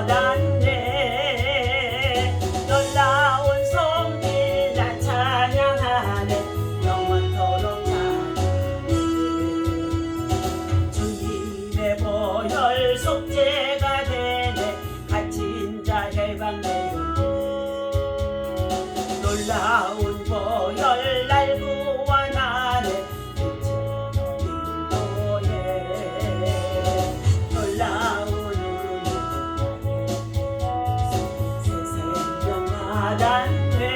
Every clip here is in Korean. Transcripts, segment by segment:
하단네 놀라운 손길 나 찬양하네 영원토록 찬양하네 주님의 보혈 속죄가 되네 갇힌 자 해방되었네 놀라운 보혈 날 구원하네 놀라운 새 생명 하단네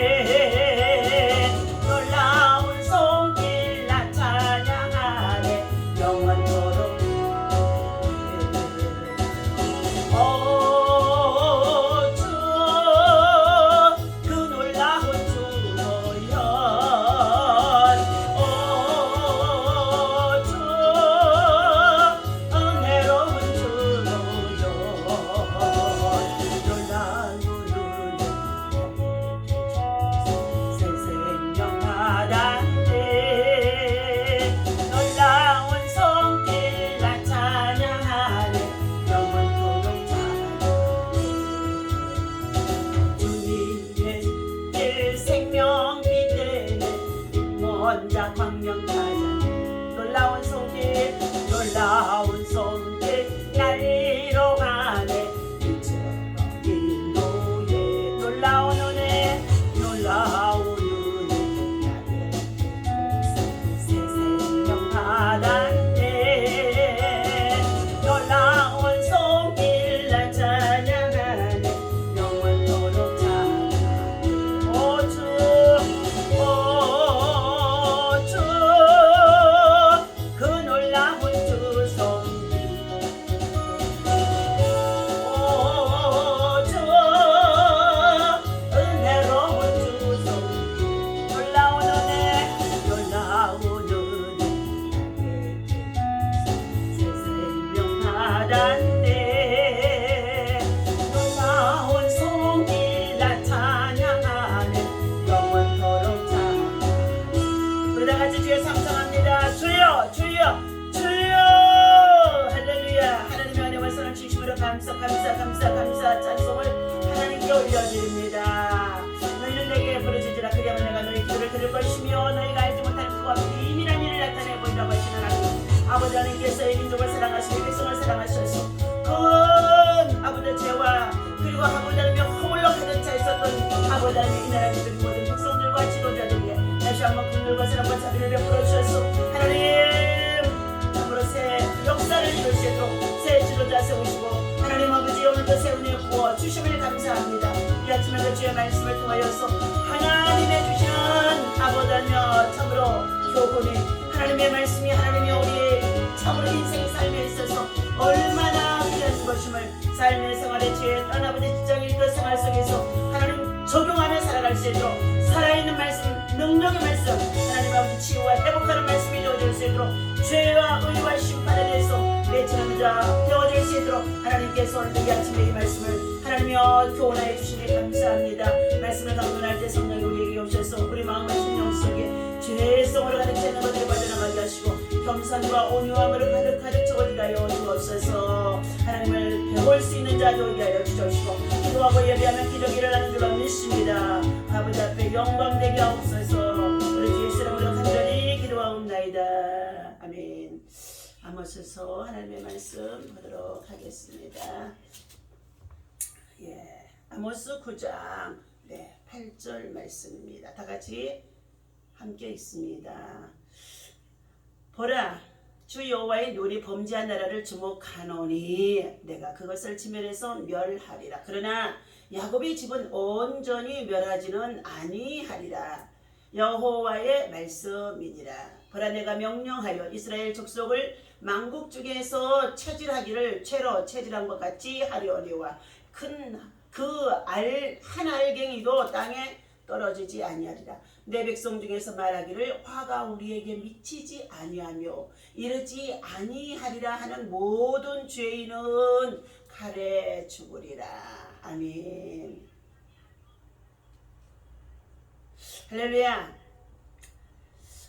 놀라운 손길 나 찬양하네 영원토록 주 그 놀라운 주보혈 주 은혜로운 주보혈 놀라운 새 생명 하단네 놀라운 손길 나 찬양하네 영원토록 찬양하네 주님의 길 생명이 되네 먼자 광명 찾아내 놀라운 손길 날 이뤄가네 잊혀버린 노예 놀라운 은혜 나의 새 생명 하단네 놀라운 손길 날 찬양하네 영원토록 찬양하네 오주 그 놀라운 주 손길 주 은혜로운 주 손길 놀라운 은혜 새 생명 하단네 놀라운 손길 나 찬양하네 영원토록 찬양하네 우리 다같이 주여 상상합니다 주여 주여 주여 할렐루야 하나님의 은혜와 선을 진심으로 감사 찬송을 하나님께 올려드립니다 너희는 내게 부르짖으라 그리하면 내가 너희 기도를 들을 것이며 너희가 알지 못할 크고 비밀한 일을 나타내 보이라고 하신 하나님 아버지 하나님께서 이 민족을 사랑하시고 백성을 사랑하셔서 큰 아버지 죄와 그리고 아버지 하나님의 허물로 가득 차 있었던 아버지 하나님 이 나라 민족 모든 백성들과 지도자들에게 다시 한번 긍휼과 사랑과 자비를 베풀어 주셔서 하나님 참으로 새 역사를 이루시도록 새 지도자 세우시고 하나님 아버지 오늘도 새 은혜 부어 주심을 감사합니다 이 아침에도 주의 말씀을 통하여서 하나님의 주시는 아버지며 참으로 교훈이 하나님의 말씀이 하나님의 우리 참으로 인생 삶에 있어서 얼마나 귀한 것임을 삶의 생활의 지혜 떠나버린 직장인 그 생활 속에서 하나님 적용하며 살아갈 수 있도록 살아있는 말씀 능력의 말씀 하나님 아버지 치유와 회복하는 말씀이 되어질 수 있도록 죄와 의와 심판에 대해서 내치는 자 되어질 수 있도록 하나님께서 오늘 이 아침에 이 말씀을 하나님이여 교훈하여 주시니 감사합니다 말씀을 강론할 때 성령이 우리에게 오셔서 우리 마음과 심령 속에 죄성으로 가득 차는 것들을 빠져나가게 하시고 겸손과 온유함으로 가득 채워지게 하여 주옵소서 하나님을 배울 수 있는 자 되게 하여 주시옵시고 기도하고 예배하면 기적이 일어나는 줄로 믿습니다 아버지 앞에 영광되게 하옵소서 우리 주 예수 이름으로 간절히 기도하옵나이다 아멘 아모스서 하나님의 말씀 보도록 하겠습니다 아모스 9장 8절 말씀입니다 다같이 함께 있습니다 보라 주 여호와의 놀이 범죄한 나라를 주목하노니 내가 그것을 지면에서 멸하리라 그러나 야곱의 집은 온전히 멸하지는 아니하리라 여호와의 말씀이니라 보라 내가 명령하여 이스라엘 족속을 만국 중에서 체질하기를 채로 체질한 것 같이 하려니와 큰 한 알갱이도 땅에 떨어지지 아니하리라 내 백성 중에서 말하기를 화가 우리에게 미치지 아니하며 이르지 아니하리라 하는 모든 죄인은 칼에 죽으리라 아멘 할렐루야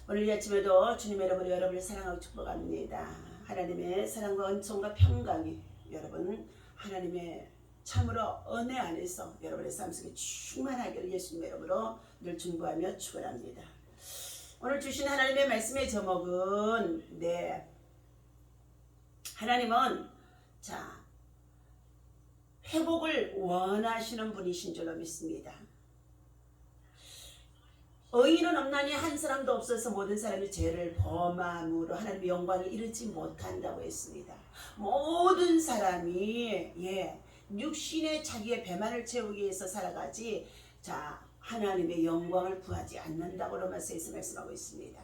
오늘 이 아침에도 주님의 이름으로 여러분을 사랑하고 축복합니다 하나님의 사랑과 은총과 평강이 여러분 하나님의 참으로 은혜 안에서 여러분의 삶 속에 충만하기를 예수님의 이름으로 늘 중보하며 축원합니다. 오늘 주신 하나님의 말씀의 제목은 하나님은 회복을 원하시는 분이신 줄로 믿습니다. 의인은 없나니 한 사람도 없어서 모든 사람이 죄를 범함으로 하나님의 영광에 이르지 못한다고 했습니다. 모든 사람이 육신의 자기의 배만을 채우기 위해서 살아가지 하나님의 영광을 구하지 않는다고 로마서에서 말씀하고 있습니다.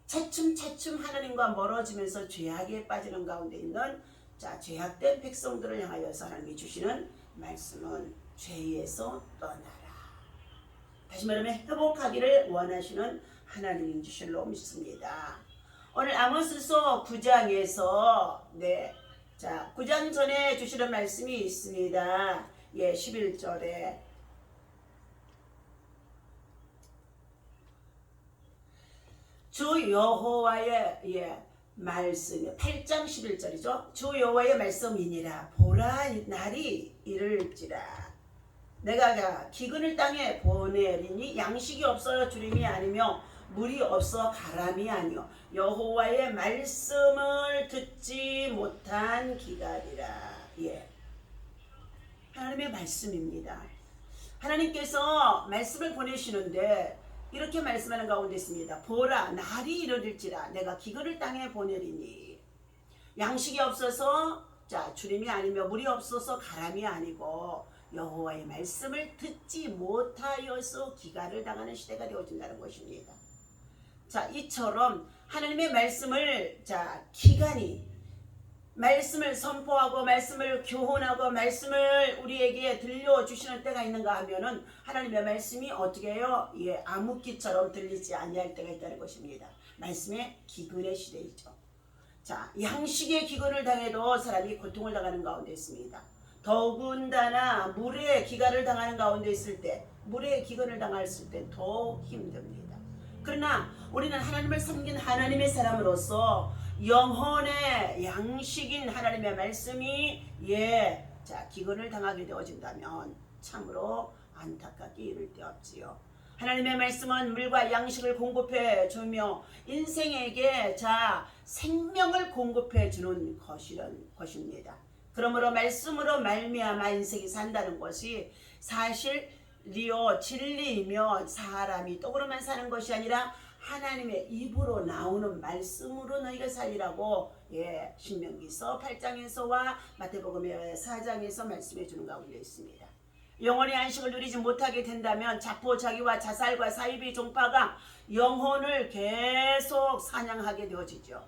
차츰차츰 하나님과 멀어지면서 죄악에 빠지는 가운데 있는 죄악된 백성들을 향하여서 하나님이 주시는 말씀은 죄에서 떠나라. 다시 말하면 회복하기를 원하시는 하나님인 줄로 믿습니다. 오늘 아모스서 9장에서 9장 전에 주시는 말씀이 있습니다. 11절에 주 여호와의 말씀, 8장 11절이죠. 주 여호와의 말씀이니라. 보라 날이 이를지라. 내가 기근을 땅에 보내리니 양식이 없어 주림이 아니며 물이 없어 가람이 아니요 여호와의 말씀을 듣지 못한 기갈이라. 하나님의 말씀입니다. 하나님께서 말씀을 보내시는데 이렇게 말씀하는 가운데 있습니다. 보라 날이 이르릴지라. 내가 기근을 땅에 보내리니 양식이 없어서 주림이 아니며 물이 없어서 가람이 아니고 여호와의 말씀을 듣지 못하여서 기갈을 당하는 시대가 되어진다는 것입니다. 이처럼 하나님의 말씀을 기간이 말씀을 선포하고 말씀을 교훈하고 말씀을 우리에게 들려주시는 때가 있는가 하면은 하나님의 말씀이 어떻게 해요? 암흑기처럼 들리지 아니할 때가 있다는 것입니다. 말씀의 기근의 시대이죠. 양식의 기근을 당해도 사람이 고통을 당하는 가운데 있습니다. 더군다나 물의 기갈을 당하는 가운데 있을 때, 물의 기근을 당했을 때 더 힘듭니다. 그러나 우리는 하나님을 섬긴 하나님의 사람으로서 영혼의 양식인 하나님의 말씀이 기근을 당하게 되어진다면 참으로 안타깝게 이를 데 없지요. 하나님의 말씀은 물과 양식을 공급해 주며 인생에게 생명을 공급해 주는 것입니다. 그러므로 말씀으로 말미암아 인생이 산다는 것이 사실이요 진리이며 사람이 떡으로만 사는 것이 아니라 하나님의 입으로 나오는 말씀으로 너희가 살리라고 신명기서 8장에서와 마태복음의 4장에서 말씀해 주는 가운데 있습니다. 영혼의 안식을 누리지 못하게 된다면 자포자기와 자살과 사이비 종파가 영혼을 계속 사냥하게 되어지죠.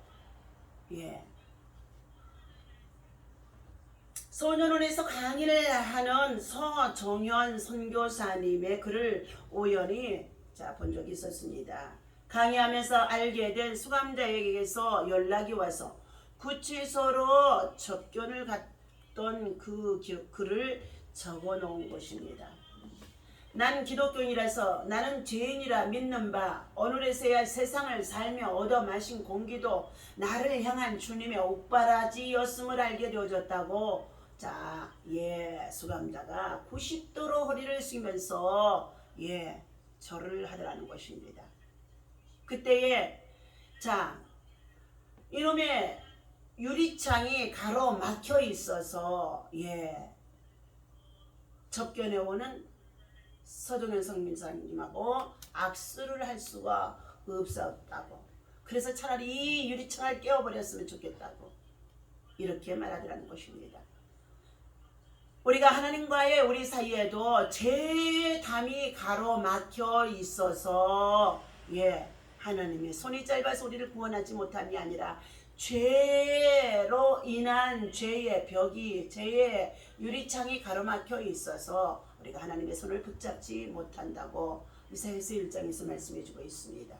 소년원에서 강의를 하는 서정현 선교사님의 글을 우연히 본 적이 있었습니다. 강의하면서 알게 된 수감자에게서 연락이 와서 구치소로 접견을 갔던 그 글을 적어 놓은 것입니다. 난 기독교인이라서 나는 죄인이라 믿는 바 오늘에서야 세상을 살며 얻어 마신 공기도 나를 향한 주님의 옥바라지였음을 알게 되어졌다고 수감자가 90도로 허리를 숙이면서 절을 하더라는 것입니다. 그때에 이놈의 유리창이 가로막혀 있어서 접견해 오는 서정현 성민사님하고 악수를 할 수가 없었다고. 그래서 차라리 이 유리창을 깨워버렸으면 좋겠다고 이렇게 말하더라는 것입니다. 우리가 하나님과의 우리 사이에도 죄담이 가로막혀 있어서 하나님의 손이 짧아서 우리를 구원하지 못함이 아니라 죄로 인한 죄의 벽이 죄의 유리창이 가로막혀 있어서 우리가 하나님의 손을 붙잡지 못한다고 이사야서 1장에서 말씀해주고 있습니다.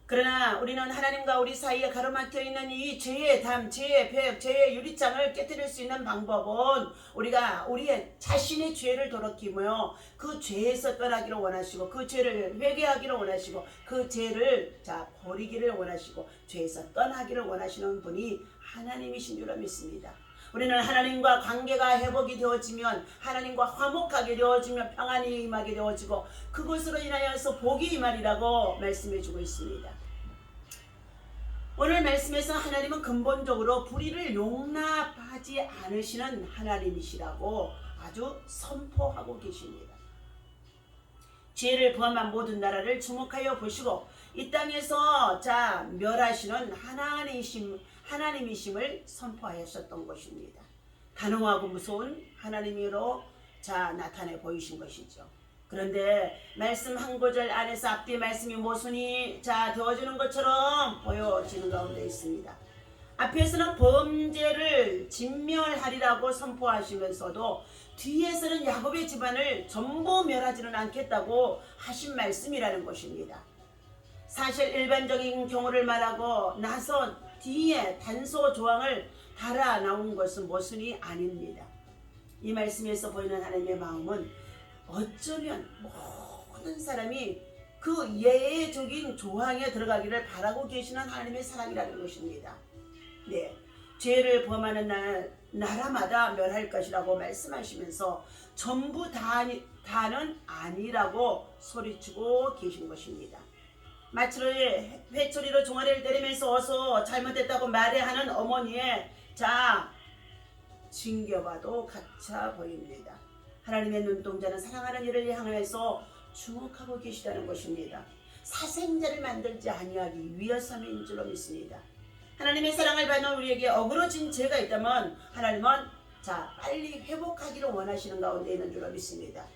그러나 우리는 하나님과 우리 사이에 가로막혀 있는 이 죄의 담, 죄의 벽, 죄의 유리창을 깨뜨릴 수 있는 방법은 우리가 우리의 자신의 죄를 돌이키며 그 죄에서 떠나기를 원하시고 그 죄를 회개하기를 원하시고 그 죄를 버리기를 원하시고 죄에서 떠나기를 원하시는 분이 하나님이신 줄로 믿습니다. 우리는 하나님과 관계가 회복이 되어지면, 하나님과 화목하게 되어지면 평안이 임하게 되어지고, 그것으로 인하여서 복이 임하리라고 말씀해 주고 있습니다. 오늘 말씀에서 하나님은 근본적으로 불의를 용납하지 않으시는 하나님이시라고 아주 선포하고 계십니다. 죄를 범한 모든 나라를 주목하여 보시고 이 땅에서 멸하시는 하나님이심을 선포하셨던 것입니다. 단호하고 무서운 하나님으로 나타내 보이신 것이죠. 그런데 말씀 한 구절 안에서 앞뒤 말씀이 모순이 되어지는 것처럼 보여지는 가운데 있습니다. 앞에서는 범죄를 진멸하리라고 선포하시면서도 뒤에서는 야곱의 집안을 전부 멸하지는 않겠다고 하신 말씀이라는 것입니다. 사실 일반적인 경우를 말하고 나서 뒤에 단서 조항을 달아 나온 것은 모순이 아닙니다. 이 말씀에서 보이는 하나님의 마음은 어쩌면 모든 사람이 그 예외적인 조항에 들어가기를 바라고 계시는 하나님의 사랑이라는 것입니다. 네, 죄를 범하는 나라마다 멸할 것이라고 말씀하시면서 전부 다는 아니라고 소리치고 계신 것입니다. 마치로 회초리로 종아리를 때리면서 어서 잘못했다고 말해하는 어머니의 징겨봐도 같아 보입니다. 하나님의 눈동자는 사랑하는 이를 향해서 주목하고 계시다는 것입니다. 사생자를 만들지 아니하기 위해서인 줄로 믿습니다. 하나님의 사랑을 받는 우리에게 어그러진 죄가 있다면 하나님은 빨리 회복하기를 원하시는 가운데 있는 줄로 믿습니다.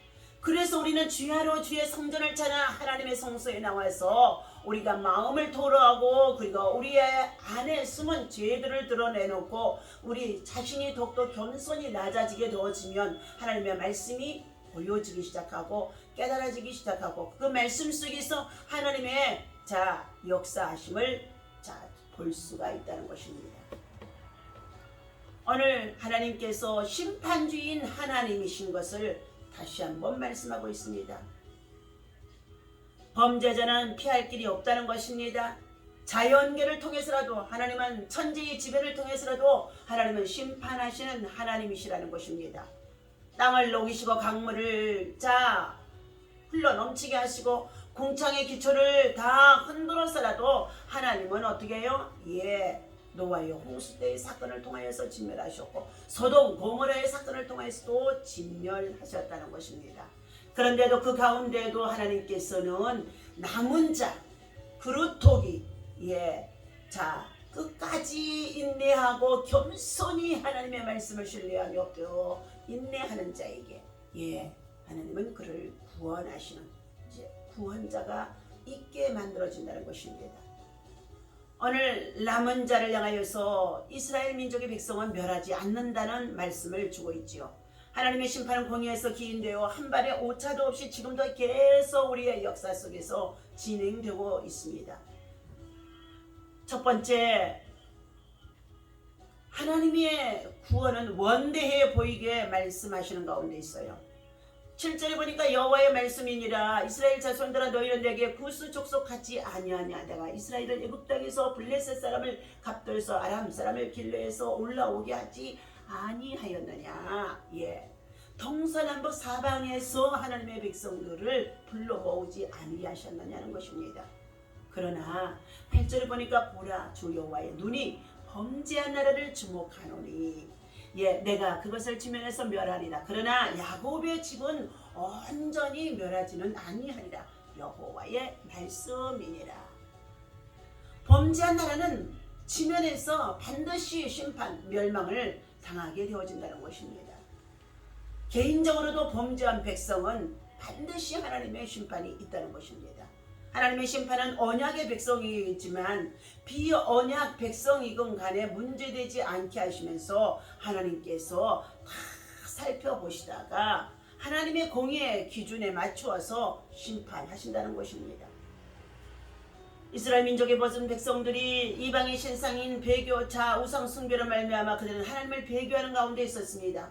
그래서 우리는 주야로 주의 성전을 찾아 하나님의 성소에 나와서 우리가 마음을 토로하고 그리고 우리의 안에 숨은 죄들을 드러내놓고 우리 자신이 더욱더 겸손히 낮아지게 되어지면 하나님의 말씀이 보여지기 시작하고 깨달아지기 시작하고 그 말씀 속에서 하나님의 역사하심을 볼 수가 있다는 것입니다. 오늘 하나님께서 심판주인 하나님이신 것을 다시 한번 말씀하고 있습니다. 범죄자는 피할 길이 없다는 것입니다. 자연계를 통해서라도 하나님은 천지의 지배를 통해서라도 하나님은 심판하시는 하나님이시라는 것입니다. 땅을 녹이시고 강물을 흘러 넘치게 하시고 궁창의 기초를 다 흔들어서라도 하나님은 어떻게 해요? 노아의 홍수 때의 사건을 통하여서 진멸하셨고 소돔 고모라의 사건을 통해서도 진멸하셨다는 것입니다. 그런데도 그 가운데에도 하나님께서는 남은 자 그루토기 끝까지 인내하고 겸손히 하나님의 말씀을 신뢰하며 또 인내하는 자에게 하나님은 그를 구원하시는 구원자가 있게 만들어진다는 것입니다. 오늘 남은 자를 향하여서 이스라엘 민족의 백성은 멸하지 않는다는 말씀을 주고 있지요. 하나님의 심판은 공의에서 기인되어 한 발의 오차도 없이 지금도 계속 우리의 역사 속에서 진행되고 있습니다. 첫 번째, 하나님의 구원은 원대해 보이게 말씀하시는 가운데 있어요. 7절에 보니까 여호와의 말씀이니라 이스라엘 자손들아 너희는 내게 구스 족속하지 아니하냐 내가 이스라엘을 애굽 땅에서 블레셋 사람을 갑돌에서 아람 사람을 길르에서 올라오게 하지 아니하였느냐. 동서남북 사방에서 하나님의 백성들을 불러 모으지 아니하셨느냐는 것입니다. 그러나 8절에 보니까 보라 주 여호와의 눈이 범죄한 나라를 주목하노니 내가 그것을 지면에서 멸하리라. 그러나 야곱의 집은 온전히 멸하지는 아니하리라. 여호와의 말씀이니라. 범죄한 나라는 지면에서 반드시 심판, 멸망을 당하게 되어진다는 것입니다. 개인적으로도 범죄한 백성은 반드시 하나님의 심판이 있다는 것입니다. 하나님의 심판은 언약의 백성이지만 비언약 백성이건 간에 문제되지 않게 하시면서 하나님께서 다 살펴보시다가 하나님의 공의의 기준에 맞추어서 심판하신다는 것입니다. 이스라엘 민족의 벗은 백성들이 이방의 신상인 배교, 우상 숭배로 말미암아 그들은 하나님을 배교하는 가운데 있었습니다.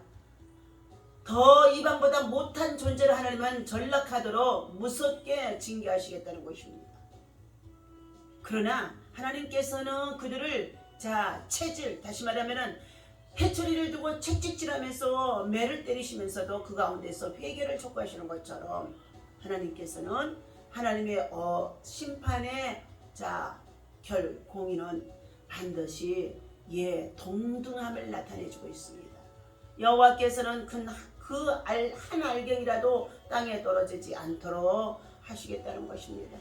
더 이방보다 못한 존재를 하나님은 전락하도록 무섭게 징계하시겠다는 것입니다. 그러나 하나님께서는 그들을 체질, 다시 말하면 해초리를 두고 채찍질하면서 매를 때리시면서도 그 가운데서 회개를 촉구하시는 것처럼 하나님께서는 하나님의 심판의 공의는 반드시 동등함을 나타내주고 있습니다. 여호와께서는 그 한 알갱이라도 땅에 떨어지지 않도록 하시겠다는 것입니다.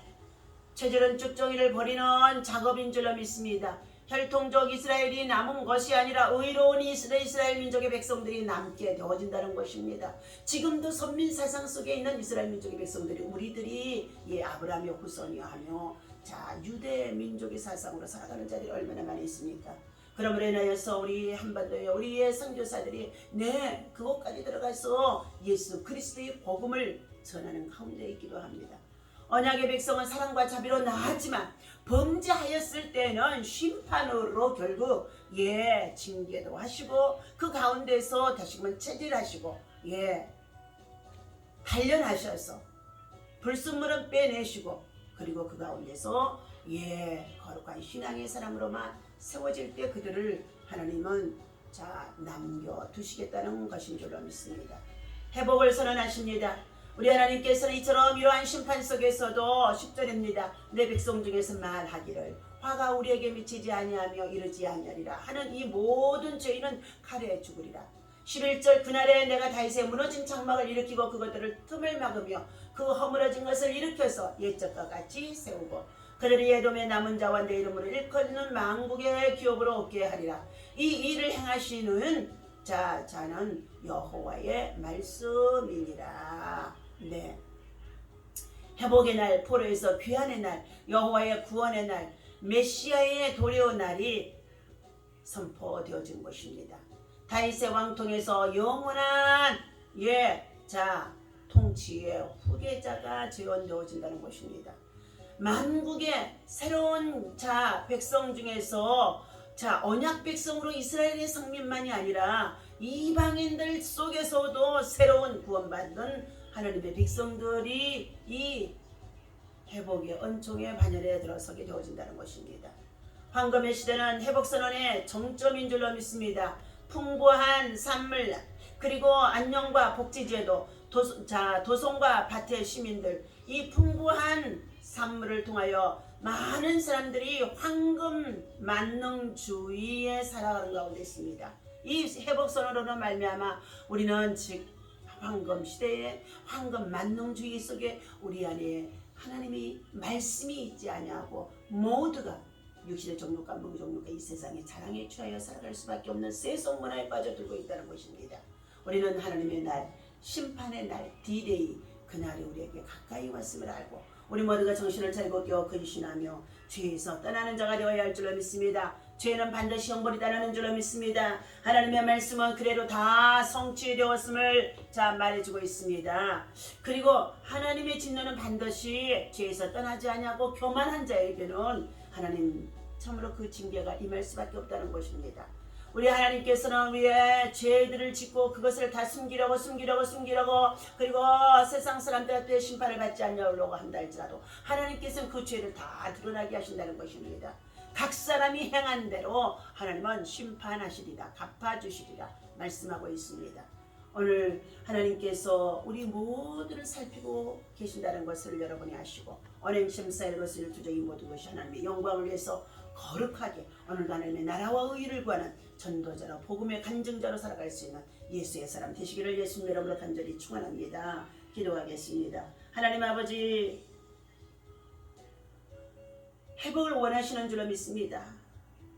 체질은 쭉정이를 버리는 작업인 줄로 믿습니다. 혈통적 이스라엘이 남은 것이 아니라 의로운 이스라엘 민족의 백성들이 남게 되어진다는 것입니다. 지금도 선민 사상 속에 있는 이스라엘 민족의 백성들이 우리들이 아브라함의 후손이여 하며 유대 민족의 사상으로 살아가는 자들이 얼마나 많이 있습니까? 그러므로 인하여서 우리 한반도에 우리의 선교사들이 그곳까지 들어가서 예수 그리스도의 복음을 전하는 가운데 있기도 합니다. 언약의 백성은 사랑과 자비로 나았지만 범죄하였을 때는 심판으로 결국 징계도 하시고 그 가운데서 다시금 체질하시고 단련하셔서 불순물은 빼내시고 그리고 그 가운데서 거룩한 신앙의 사람으로만 세워질 때 그들을 하나님은 남겨두시겠다는 것인 줄로 믿습니다. 회복을 선언하십니다. 우리 하나님께서는 이처럼 이러한 심판 속에서도 10절입니다. 내 백성 중에서 말하기를 화가 우리에게 미치지 아니하며 이르지 아니하리라 하는 이 모든 죄인은 칼에 죽으리라. 11절 그날에 내가 다윗의 무너진 장막을 일으키고 그것들을 틈을 막으며 그 허물어진 것을 일으켜서 옛적과 같이 세우고 그들이 에돔의 남은 자와 내 이름으로 일컫는 만국의 기업으로 얻게 하리라. 이 일을 행하시는 자는 여호와의 말씀이니라. 회복의 날, 포로에서 귀환의 날, 여호와의 구원의 날, 메시아의 도래의 날이 선포되어진 것입니다. 다윗의 왕통에서 영원한 통치의 후계자가 재현되어진다는 것입니다. 만국의 새로운 백성 중에서 언약 백성으로 이스라엘의 성민만이 아니라 이방인들 속에서도 새로운 구원받는 하나님의 백성들이 이 회복의 은총의 반열에 들어서게 되어진다는 것입니다. 황금의 시대는 회복선언의 정점인 줄로 믿습니다. 풍부한 산물 그리고 안녕과 복지제도 도성과 밭의 시민들 이 풍부한 산물을 통하여 많은 사람들이 황금 만능주의에 살아가는 가운데 있습니다. 이 회복선언으로 말미암아 우리는 즉 황금 시대의 황금 만능주의 속에 우리 안에 하나님의 말씀이 있지 아니하고 모두가 육신의 정욕과 무정욕과 이 세상의 자랑에 취하여 살아갈 수밖에 없는 세속 문화에 빠져들고 있다는 것입니다. 우리는 하나님의 날, 심판의 날, D-Day 그날이 우리에게 가까이 왔음을 알고 우리 모두가 정신을 차리고 깨어 근신하며 죄에서 떠나는 자가 되어야 할 줄로 믿습니다. 죄는 반드시 형벌이 따르는 줄로 믿습니다. 하나님의 말씀은 그래도 다 성취되었음을 말해주고 있습니다. 그리고 하나님의 진노는 반드시 죄에서 떠나지 아니하고 교만한 자에게는 하나님 참으로 그 징계가 임할 수밖에 없다는 것입니다. 우리 하나님께서는 우리의 죄들을 짓고 그것을 다 숨기려고 그리고 세상 사람들한테 심판을 받지 않으려고 한다 할지라도 하나님께서는 그 죄를 다 드러나게 하신다는 것입니다. 각 사람이 행한 대로 하나님은 심판하시리라 갚아주시리라 말씀하고 있습니다. 오늘 하나님께서 우리 모두를 살피고 계신다는 것을 여러분이 아시고 언행심사의 것을 두저이 모든 것이 하나님의 영광을 위해서 거룩하게 오늘도 하나님의 나라와 의를 구하는 전도자로 복음의 간증자로 살아갈 수 있는 예수의 사람 되시기를 예수님 이름으로 간절히 축원합니다. 기도하겠습니다. 하나님 아버지 회복을 원하시는 줄로 믿습니다.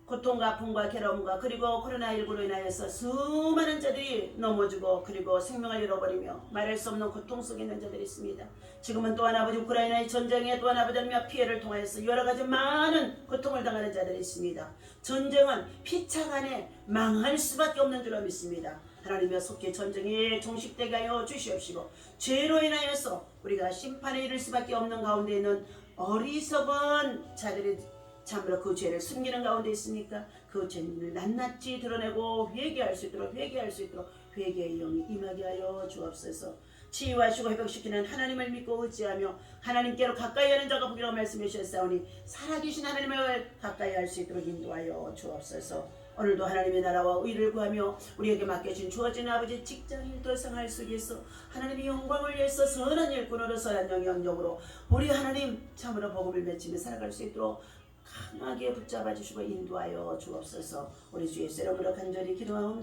고통과 아픔과 괴로움과 그리고 코로나19로 인하여서 수많은 자들이 넘어지고 그리고 생명을 잃어버리며 말할 수 없는 고통 속에 있는 자들이 있습니다. 지금은 또한 아버지 우크라이나의 전쟁에 또한 아버지 피해를 통하여서 여러 가지 많은 고통을 당하는 자들이 있습니다. 전쟁은 피차간에 망할 수밖에 없는 줄로 믿습니다. 하나님의 속히 전쟁에 종식되게 하여 주시옵시고 죄로 인하여서 우리가 심판에 이를 수밖에 없는 가운데 있는 어리석은 자들이 참으로 그 죄를 숨기는 가운데 있으니까 그 죄를 낱낱이 드러내고 회개할 수 있도록 회개의 영이 임하게 하여 주옵소서. 치유하시고 회복시키는 하나님을 믿고 의지하며 하나님께로 가까이 하는 자가 복이라고 말씀해 주셨사오니 살아계신 하나님을 가까이 할 수 있도록 인도하여 주옵소서. 오늘도 하나님의 나라와 의를 구하며 우리에게 맡겨진 주어진 아버지 직장일 돌상할 속에서 하나님의 영광을 위해서 선한 일꾼으로 선한 영향력으로 우리 하나님 참으로 복음을 맺히며 살아갈 수 있도록 강하게 붙잡아 주시고 인도하여 주옵소서. 우리 주 예수 이름으로 간절히 기도하옵나이다.